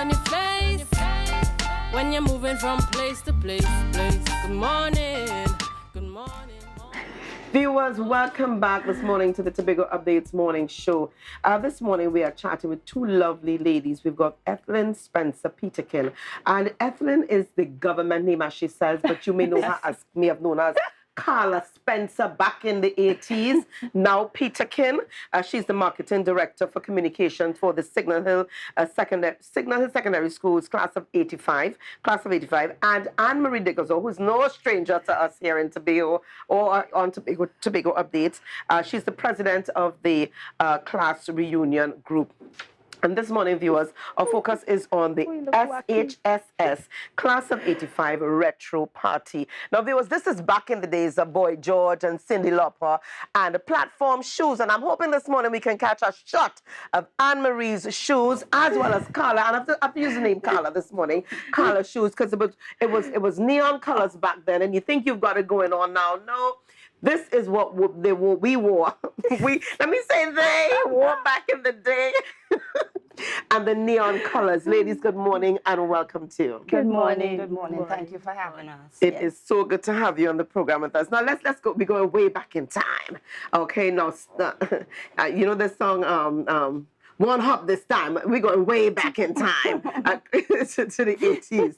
on your face when you're moving from place to place. Good morning. Good morning. Viewers, welcome back this morning to the Tobago Updates morning show. This morning we are chatting with two lovely ladies. We've got Aethlyn Spencer-Peterkin, and Aethlyn is the government name, as she says, but you may know her as, may have known her as Carla Spencer back in the 80s. Now Peterkin, she's the marketing director for communications for the Signal Hill Secondary School's class of 85. And Anne-Marie Degazon, who's no stranger to us here in Tobago or on Tobago Updates. She's the president of the class reunion group. And this morning, viewers, our focus is on the SHSS Class of 85 Retro Party. Now, viewers, this is back in the days of Boy George and Cyndi Lauper and the platform shoes. And I'm hoping this morning we can catch a shot of Anne-Marie's shoes as well as Carla. And I have to use the name Carla this morning, Carla's shoes, because it was neon colors back then. And you think you've got it going on now. No. This is what we wore. Let me say they wore back in the day. And the neon colors. Ladies, good morning and welcome to you. Good morning. Good morning. Thank you for having us. It is so good to have you on the program with us. Now let's go. We're going way back in time. Okay, now you know this song One Hop This Time. We're going way back in time to the 80s.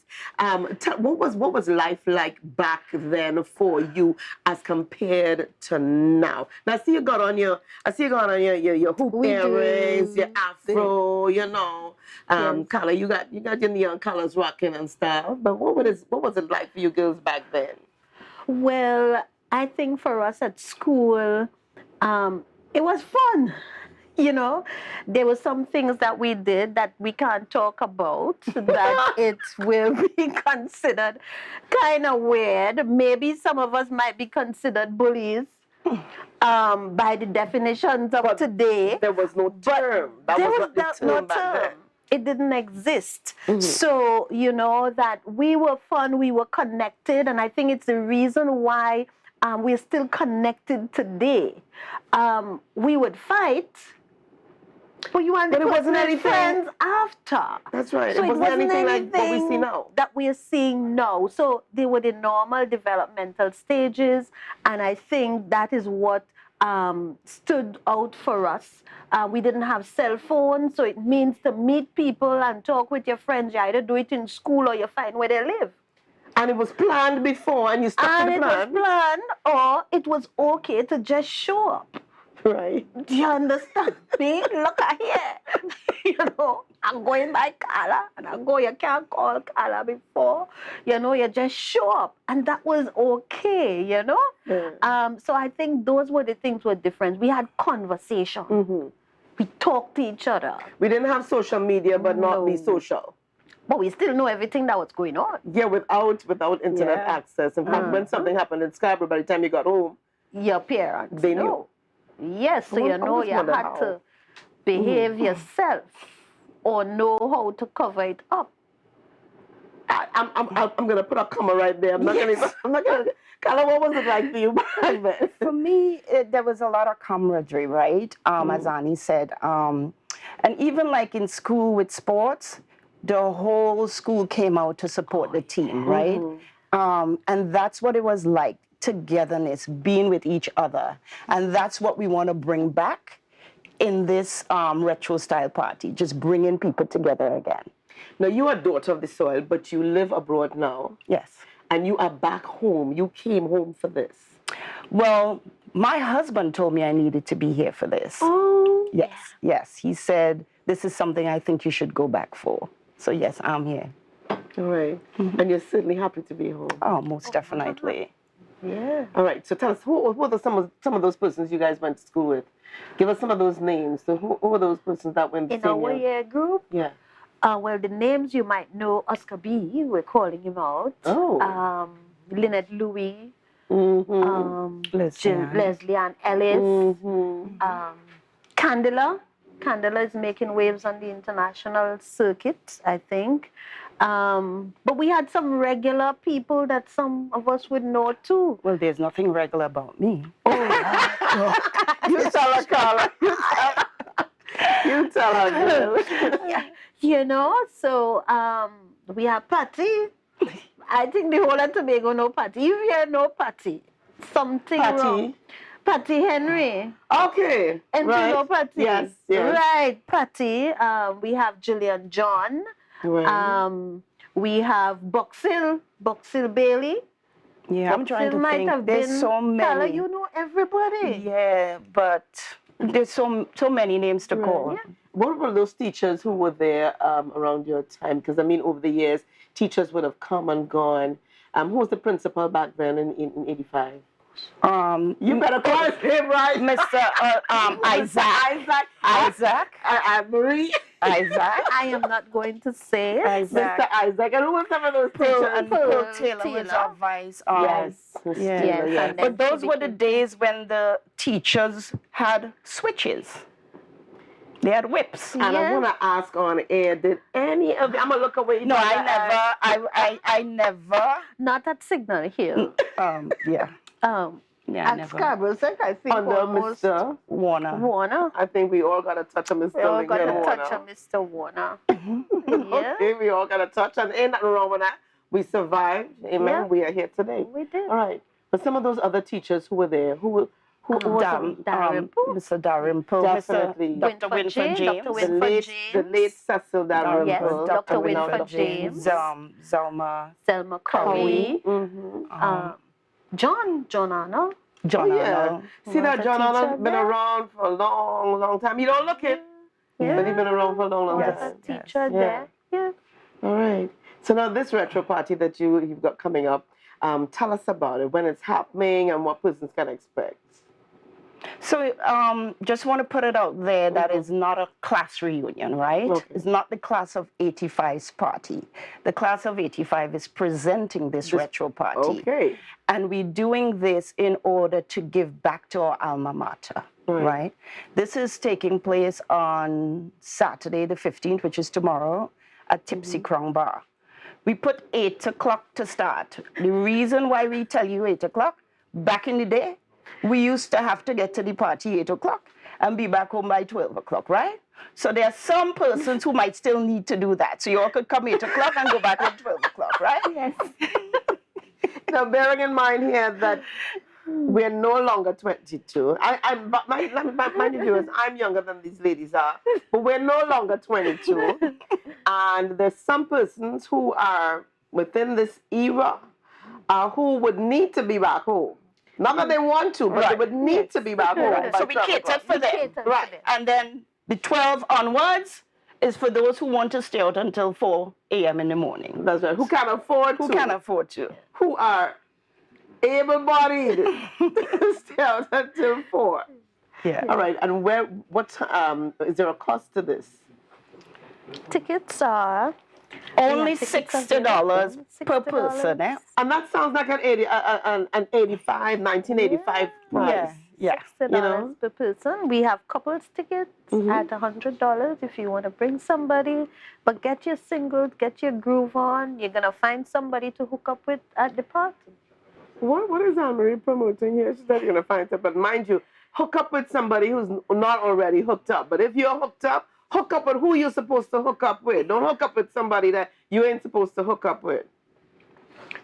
What was life like back then for you as compared to now? Now I see you got on your hoop earrings, your afro, you know. Carla, you got your neon colors rocking and stuff. But what was it like for you girls back then? Well, I think for us at school, it was fun. You know, there were some things that we did that we can't talk about, that it will be considered kind of weird. Maybe some of us might be considered bullies by the definitions of today. There was no term. That was no term back then. It didn't exist. Mm-hmm. So, you know, that we were fun, we were connected, and I think it's the reason why we're still connected today. We would fight, but you want to be friends after. That's right. So it wasn't anything like what we see now. That we are seeing now. So they were the normal developmental stages, and I think that is what stood out for us. We didn't have cell phones, so it means to meet people and talk with your friends. You either do it in school or you find where they live. And it was planned before, and you stuck to the plan. And it was planned, or it was okay to just show up. Right. Do you understand me? Look at here. You know, I'm going by Carla, and you can't call Carla before. You know, you just show up. And that was okay, you know? Yeah. So I think those were the things were different. We had conversation. Mm-hmm. We talked to each other. We didn't have social media, but not be social. But we still know everything that was going on. Yeah, without internet access. In fact, when something happened in Scarborough, by the time you got home, your parents they knew. Yes, so you know you had to behave yourself or know how to cover it up. I'm gonna put a comma right there. I'm not gonna. Carla, what was it like for you back then? For me, there was a lot of camaraderie, right? As Annie said, and even like in school with sports, the whole school came out to support the team, right? And that's what it was like. Togetherness, being with each other. And that's what we want to bring back in this retro style party, just bringing people together again. Now, you are daughter of the soil, but you live abroad now. Yes. And you are back home. You came home for this. Well, my husband told me I needed to be here for this. Oh. Yes, yes. He said, this is something I think you should go back for. So yes, I'm here. All right. And you're certainly happy to be home. Oh, most definitely. Yeah. All right. So tell us, who are some of those persons you guys went to school with? Give us some of those names. So who were those persons that went in our year group? Yeah. Well, the names you might know, Oscar B, we're calling him out. Oh. Lynette Louis. Leslie Ann Ellis. Candela. Candela is making waves on the international circuit, I think. But we had some regular people that some of us would know too. Well, there's nothing regular about me. Oh, you tell her, Carla. You tell her, girl. You know, so we have Patty. I think the whole of Tobago know Patty. If you know Patty, something wrong. Patty Henry. Okay. And right. you know Patty? Yes, yes. Right, Patty. We have Gillian John. Right. We have Boxil Bailey. Yeah, I'm trying to might think. Have There's been, so many. Carla, you know everybody. Yeah, but there's so many names to call. Yeah. What were those teachers who were there around your time? Because, I mean, over the years, teachers would have come and gone. Who was the principal back then in 85? You better call his name right. Mr. Isaac. Marie. Isaac. I am not going to say it. Mr. Isaac. And who was some of those teachers? And Pearl Taylor was our vice. Yes. But those were the days when the teachers had switches. They had whips. And I want to ask on air, did any of I'm going to look away. No, I never. Not at Signal Hill. Yeah. At Scarborough, I think under almost Mr. Warner. I think we all got a touch of Mr. We all got a Warner. touch of Mr. Warner. Yeah. Okay, we all got a touch, and ain't nothing wrong with that. We survived. Amen. Yeah. We are here today. We did. All right. But some of those other teachers who were there, who was Mr. Dalrymple, definitely. Dr. Winford James, the late Cecil Dalrymple, yes, Dr. Winford James, Zelma Curry, John Anna. John Anna. See that John Anna's been around for a long, long time. You don't look it, but he's been around for a long, long time. Teacher there. Yeah. All right. So now this retro party that you've got coming up, tell us about it, when it's happening, and what persons can expect. So just want to put it out there that it's not a class reunion, right? Okay. It's not the class of 85's party. The class of 85 is presenting this retro party. Okay. And we're doing this in order to give back to our alma mater, right? This is taking place on Saturday the 15th, which is tomorrow, at Tipsy Crown Bar. We put 8 o'clock to start. The reason why we tell you 8 o'clock, back in the day, we used to have to get to the party 8 o'clock and be back home by 12 o'clock, right? So there are some persons who might still need to do that. So you all could come 8 o'clock and go back at 12 o'clock, right? Yes. Now, bearing in mind here that we're no longer 22. Mind you, viewers, I'm younger than these ladies are, but we're no longer 22. And there's some persons who are within this era who would need to be back home. Not that they want to, but they would need to be back home. So we catered for them. Right. And then the 12 onwards is for those who want to stay out until 4 a.m. in the morning. That's right. Who can afford to. Who can afford to. Who are able-bodied to stay out until 4. Yeah. All right. And is there a cost to this? Tickets are only $60 per person. And that sounds like an 1985 price. Yeah. $60 per person. We have couples tickets at $100 if you want to bring somebody. But get your singles, get your groove on. You're going to find somebody to hook up with at the party. What is Anne-Marie promoting here? She's not going to find it. But mind you, hook up with somebody who's not already hooked up. But if you're hooked up, hook up with who you're supposed to hook up with. Don't hook up with somebody that you ain't supposed to hook up with.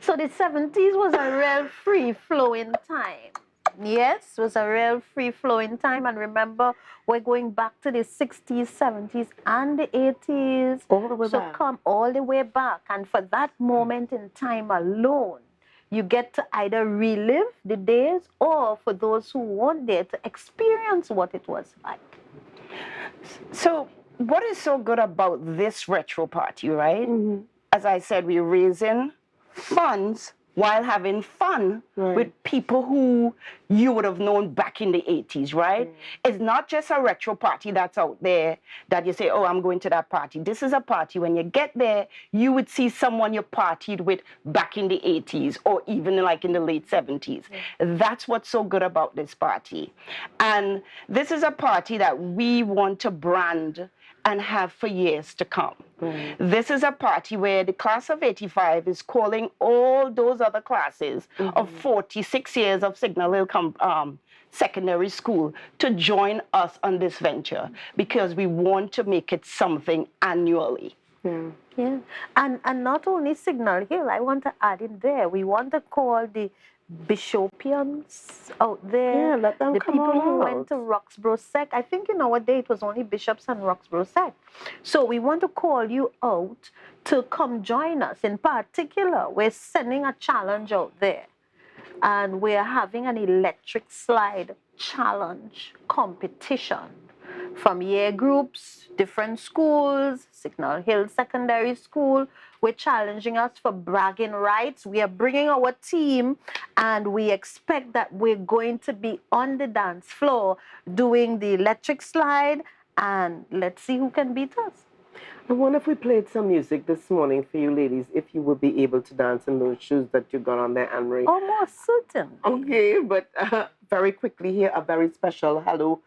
So the 70s was a real free-flowing time. Yes, it was a real free-flowing time. And remember, we're going back to the 60s, 70s, and the 80s. All the way back. So come all the way back. And for that moment in time alone, you get to either relive the days or for those who weren't there to experience what it was like. So what is so good about this retro party, right? As I said, we're raising funds while having fun with people who you would have known back in the 80s, right? It's not just a retro party that's out there that you say, oh, I'm going to that party. This is a party. When you get there, you would see someone you partied with back in the 80s or even like in the late 70s. That's what's so good about this party. And this is a party that we want to brand and have for years to come. This is a party where the class of 85 is calling all those other classes of 46 years of Signal Hill Secondary School to join us on this venture because we want to make it something annually. Yeah, and not only Signal Hill, I want to add in there, we want to call the Bishopians out there, Yeah, let them the come people on who out. went to Roxborough Sec. I think in our day it was only bishops and Roxborough Sec. So we want to call you out to come join us. In particular, we're sending a challenge out there. And we're having an electric slide challenge competition from year groups, different schools, Signal Hill Secondary School. We're challenging us for bragging rights. We are bringing our team, and we expect that we're going to be on the dance floor doing the electric slide, and let's see who can beat us. I wonder if we played some music this morning for you ladies, if you would be able to dance in those shoes that you got on there, Anne-Marie. Almost certain. Okay, but very quickly here, a very special hello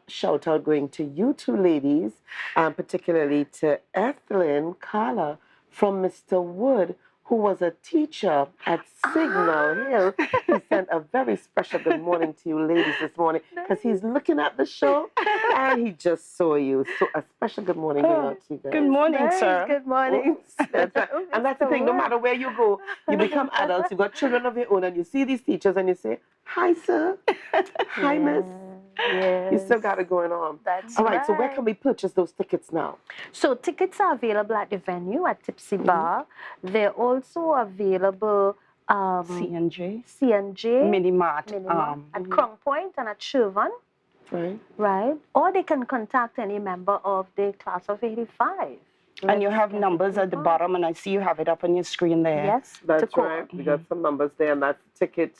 shout out going to you two ladies, particularly to Aethlyn Carla from Mr. Wood, who was a teacher at Signal Hill. He sent a very special good morning to you ladies this morning because he's looking at the show and he just saw you. So a special good morning going out to you guys. Good morning, Nice. sir. Good morning. That's right. And that's the thing, no matter where you go, you become adults, you got children of your own, and you see these teachers and you say, hi, sir. Hi, miss. Yes. You still got it going on. That's All right, so where right. can we purchase those tickets now? So tickets are available at the venue at Tipsy Bar. They're also available CNJ. CNJ, Minimart. at Crown Point and at Shervan, Right. right? Or they can contact any member of the class of 85. And you have numbers at the bottom, and I see you have it up on your screen there. Yes, to That's call. right. We got some numbers there, and that's the ticket.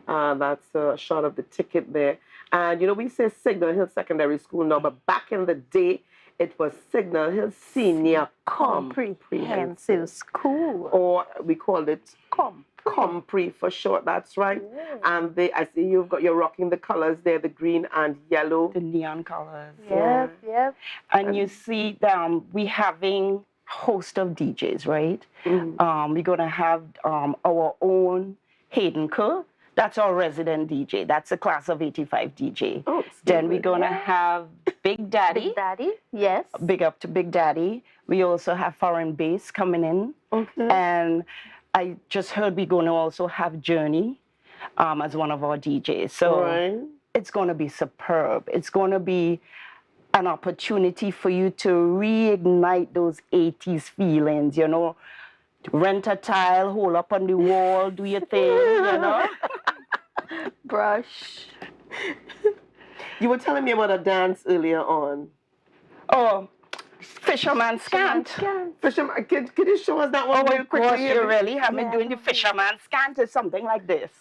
That's a shot of the ticket there. And, you know, we say Signal Hill Secondary School now, but back in the day, it was Signal Hill Senior Comprehensive School. Or we called it Compre for short. That's right. And I see you're rocking the colors there, the green and yellow. The neon colors. Yep. And you see we having a host of DJs, right? We're going to have our own Hayden Kerr. That's our resident DJ. That's a class of 85 DJ. Oh, Then we're going to have Big Daddy. Big Daddy, yes. Big up to Big Daddy. We also have Foreign Bass coming in. Okay. And I just heard we're going to also have Journey as one of our DJs. So Right. it's going to be superb. It's going to be an opportunity for you to reignite those 80s feelings, you know. Rent a tile, hold up on the wall, do your thing, you know. Brush. You were telling me about a dance earlier on. Oh, Fisherman Scant. Fisherman, could you show us that one Oh, real of course, quickly? you really have been doing the Fisherman Scant or something like this.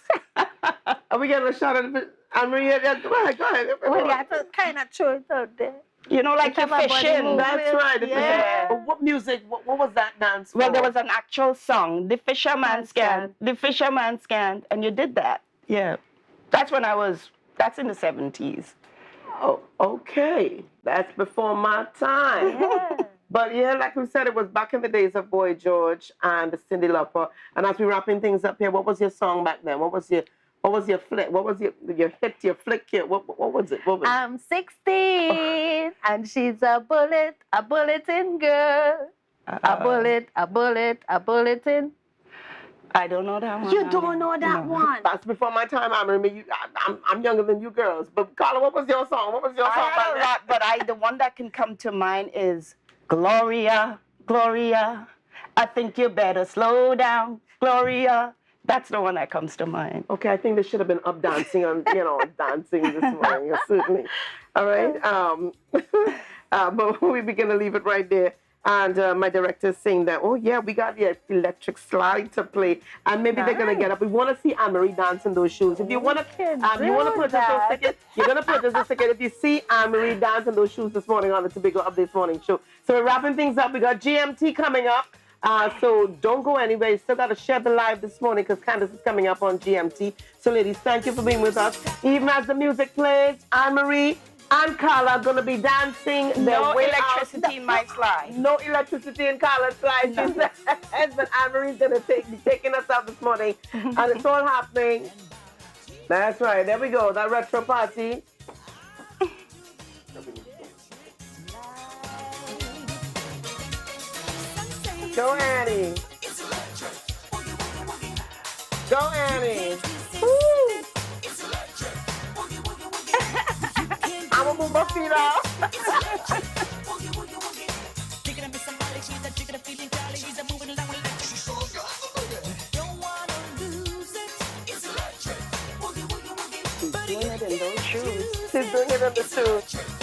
Are we getting a shot of the Anne-Marie? Go ahead. Well, you have to kind of throw it out there. You know, like you're Have a body fishing. move. That's right. the Yeah. Fisherman. But what music? What was that dance for? Well, there was an actual song, The Fisherman Scant. Scant, The Fisherman Scant, and you did that. Yeah. That's that's in the 70s. Oh, okay. That's before my time. Yeah. But yeah, like we said, it was back in the days of Boy George and the Cyndi Lauper. And as we're wrapping things up here, what was your song back then? What was your flick? What was your hit, your flick here? What was it? I'm 16 and she's a bulletin girl. A bulletin. I don't know that one. You don't know that one. That's before my time. I remember I'm younger than you girls. But Carla, what was your song? What was your I song had back a then? lot, but the one that can come to mind is Gloria, Gloria. I think you better slow down, Gloria. That's the one that comes to mind. Okay, I think they should have been up dancing on, dancing this morning, certainly. All right. But we're going to leave it right there. And my director is saying that, oh, yeah, we got the electric slide to play. And maybe they're going to get up. We want to see Anne-Marie dance in those shoes. If you want to purchase those tickets, you're going to purchase those tickets if you see Anne-Marie dance in those shoes this morning on the Tobago Updates Morning Show. So we're wrapping things up. We got GMT coming up. So don't go anywhere. You still got to share the live this morning because Candace is coming up on GMT. So, ladies, thank you for being with us. Even as the music plays, Anne-Marie and Carla are going to be dancing their No way electricity out. in my slide. No electricity in Carla's slide. No. She says, but Anne-Marie's going to be taking us out this morning. And it's all happening That's right. There we go. That retro party. Go, Annie. Go, Annie. Woo. I'm gonna move my feet off. She's doing it in those shoes. She's doing it in the suit.